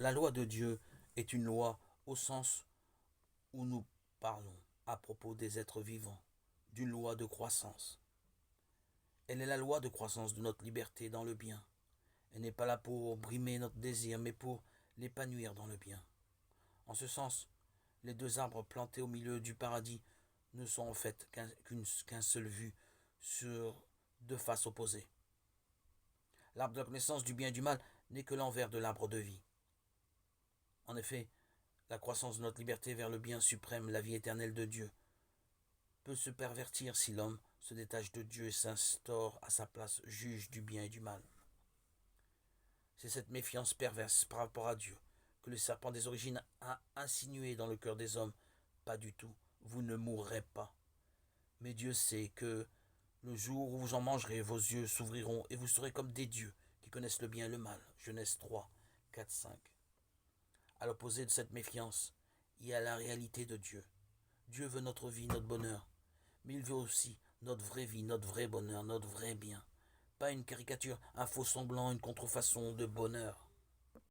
La loi de Dieu est une loi au sens où nous parlons à propos des êtres vivants, d'une loi de croissance. Elle est la loi de croissance de notre liberté dans le bien. Elle n'est pas là pour brimer notre désir, mais pour l'épanouir dans le bien. En ce sens, les deux arbres plantés au milieu du paradis ne sont en fait qu'un seul vue sur deux faces opposées. L'arbre de la connaissance du bien et du mal n'est que l'envers de l'arbre de vie. En effet, la croissance de notre liberté vers le bien suprême, la vie éternelle de Dieu, peut se pervertir si l'homme se détache de Dieu et s'instaure à sa place juge du bien et du mal. C'est cette méfiance perverse par rapport à Dieu que le serpent des origines a insinué dans le cœur des hommes. Pas du tout, vous ne mourrez pas. Mais Dieu sait que le jour où vous en mangerez, vos yeux s'ouvriront et vous serez comme des dieux qui connaissent le bien et le mal. Genèse 3, 4, 5. À l'opposé de cette méfiance, il y a la réalité de Dieu. Dieu veut notre vie, notre bonheur, mais il veut aussi notre vraie vie, notre vrai bonheur, notre vrai bien. Pas une caricature, un faux semblant, une contrefaçon de bonheur.